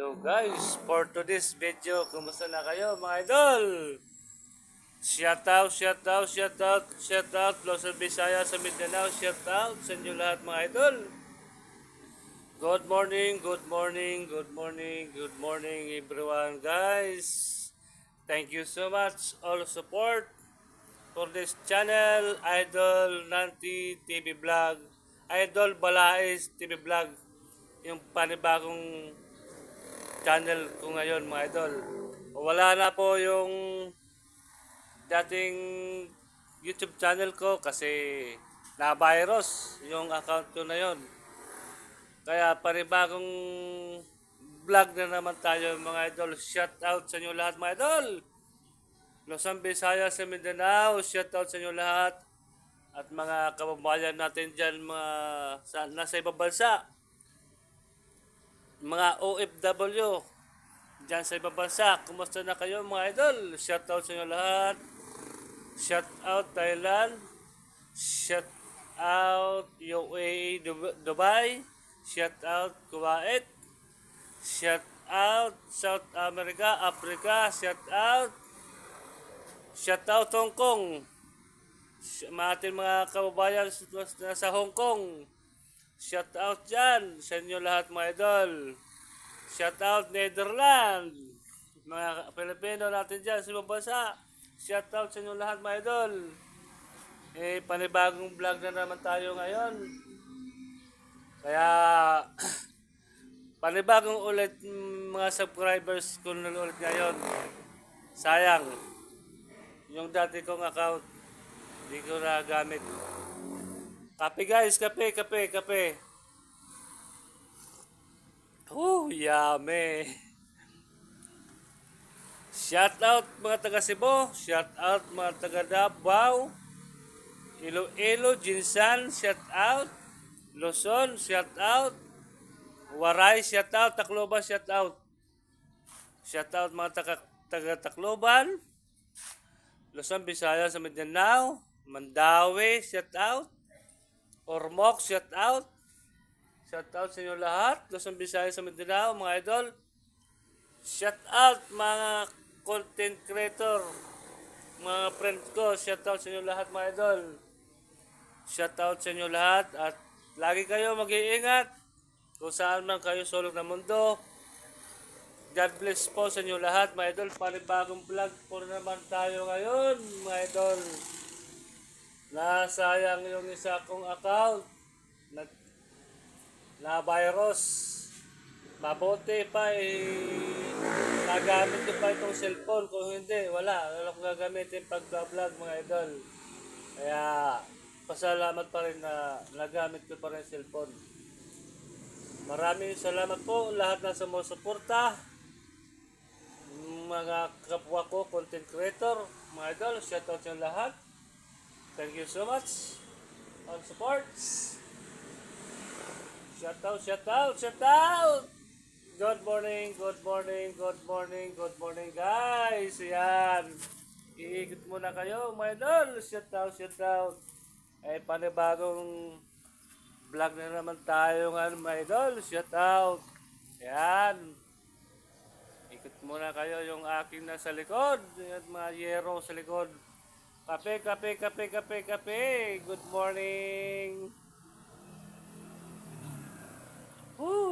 Hello guys, for today's video, kumusta na kayo mga idol? Shout out, shout out, shout out, shout out, Luzon, Visayas, sa Mindanao, shout out sa inyo lahat mga idol. Good morning, good morning, good morning, good morning everyone guys. Thank you so much all support for this channel, Idol Nanti TV Vlog, Idol Balais TV Vlog, yung panibagong channel ko ngayon mga idol. Wala na po yung dating YouTube channel ko kasi na-virus yung account ko na yon. Kaya panibagong vlog na naman tayo mga idol. Shout out sa inyo lahat mga idol. Luzon, Visayas, sa Mindanao, shout out sa inyo lahat. At mga kababayan natin dyan nasa ibang bansa. Mga OFW dyan sa ibang bansa, kumusta na kayo mga idol? Shout out sa inyo lahat. Shout out Thailand, shout out UAE Dubai, shout out Kuwait, shout out South America, Africa, shout out Hong Kong, ating mga kababayan sa Hong Kong. Shout out dyan sa inyo lahat mga idol. Shout out Netherlands. Mga Pilipino natin dyan sa ibang bansa. Shout out sa inyo lahat mga idol. Panibagong vlog na naman tayo ngayon. Kaya panibagong ulit mga subscribers ko na ulit ngayon. Sayang. Yung dati kong account, hindi ko na gamit. Kape guys, kape. Yummy. Shout out mga taga Cebu, shout out mga taga Davao, Iloilo, Jinsan, shout out, Luzon, shout out, Waray, shout out, Tacloban, shout out. Shout out mga taga Tacloban, Luzon, Visayas, sa Mindanao, Mandawi, shout out. Ormoc, shout out. Shout out sa inyo lahat. Luzon, Visayas, sa Mindanao, mga idol. Shout out mga content creator, mga friends ko. Shout out sa inyo lahat mga idol. Shout out sa inyo lahat. At lagi kayo mag-iingat kung saan man kayo sulok ng mundo. God bless po sa inyo lahat mga idol. Panibagong vlog po naman tayo ngayon mga idol. Nasayang yung isa kong account na virus. Mabuti pa nagamit ko pa itong cellphone. Kung hindi, wala. Wala kong gagamitin pag-vlog mga idol. Kaya pasalamat pa rin na nagamit ko pa rin cellphone. Maraming salamat po lahat na sumusuporta. Mga kapwa ko, content creator, mga idol, shout out sa lahat. Thank you so much on support. Shout out, shout out, shout out. Good morning, good morning, good morning, good morning guys. Yan. Iikot muna kayo mga idol. Shout out, shout out. Panibagong vlog na naman tayo ngayon mga idol. Shout out. Yan. Ikot muna kayo yung aking nasa likod. Yan mga yero sa likod. Kape. Good morning.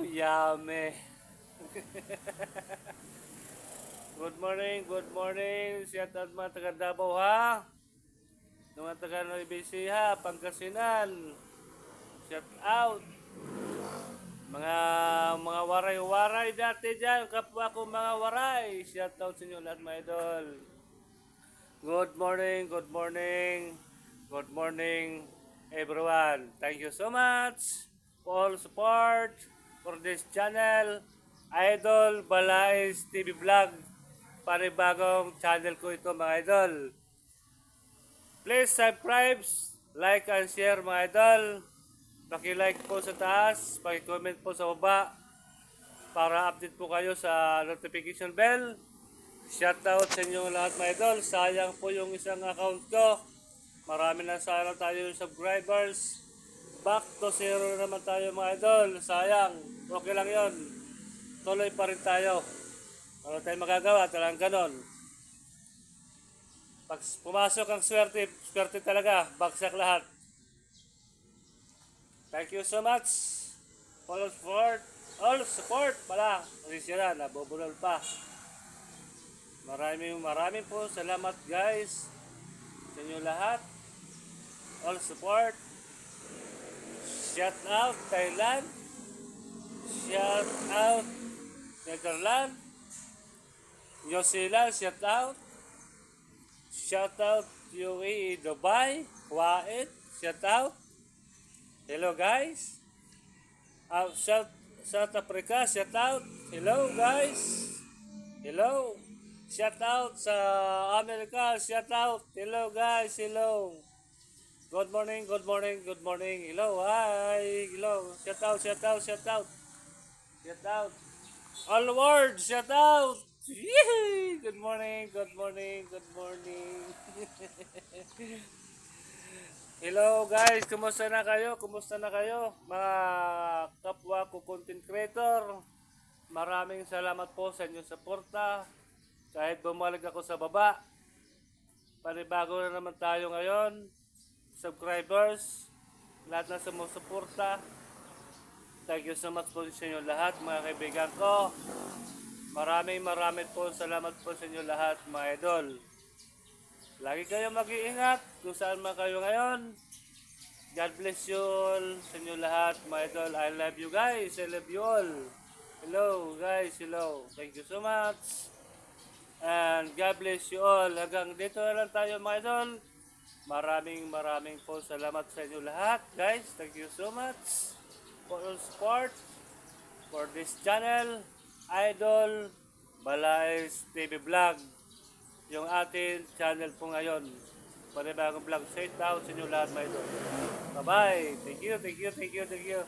Yummy. Good morning. Shout out mga taga Davao ha. Mga taga Nueva Ecija, Pangasinan. Shout out. Mga waray-waray dati dyan. Kapwa ko mga waray. Shout out sa inyo lahat mga idol. Good morning everyone. Thank you so much for all support for this channel, Idol Balais TV Vlog. Panibagong channel ko ito mga idol. Please subscribe, like and share mga idol. Paki-like po sa taas, paki-comment po sa baba para update po kayo sa notification bell. Shout out sa inyo lahat mga idol. Sayang po yung isang account ko. Marami na sana tayo yung subscribers. Back to zero naman tayo mga idol. Sayang. Okay lang yon. tuloy pa rin tayo. Wala tayong magagawa, talagang ganon. Pag pumasok ang swerte, swerte talaga, bagsak lahat. Thank you so much. All support pala. Kasi sila, nabubulol pa. Maraming po salamat guys sa inyo lahat. All support. Shout out Thailand. Shout out Netherlands. New Zealand, shout out. Shout out UAE, Dubai, Kuwait, shout out. Hello guys. South Africa, shout out. Hello guys. Hello. Shout out sa Amerika, shout out. Hello guys, hello. Good morning, good morning, good morning. Hello, hi. Hello. Shout out, shout out, shout out. Shout out. All world, shout out. Yee! Good morning, good morning, good morning. Hello guys, kumusta na kayo? Kumusta na kayo? Mga kapwa ko content creator. Maraming salamat po sa inyong suporta. Kahit bumalik ako sa baba. Panibago na naman tayo ngayon. Subscribers, lahat na sumusuporta. Thank you so much po sa inyo lahat, mga kaibigan ko. Maraming po salamat po sa inyo lahat, mga idol. Lagi kayo mag-iingat kung saan man kayo ngayon. God bless you all sa inyo lahat, mga idol. I love you guys. I love you all. Hello guys, hello. Thank you so much. And God bless you all. Hanggang dito na lang tayo, mga idol. Maraming po salamat sa inyo lahat, guys. Thank you so much for all support for this channel, Idol Balaes TV Vlog. Yung ating channel po ngayon. Panibagong vlog. Say out sa inyo lahat, mga idol. Bye-bye. Thank you, thank you, thank you, thank you.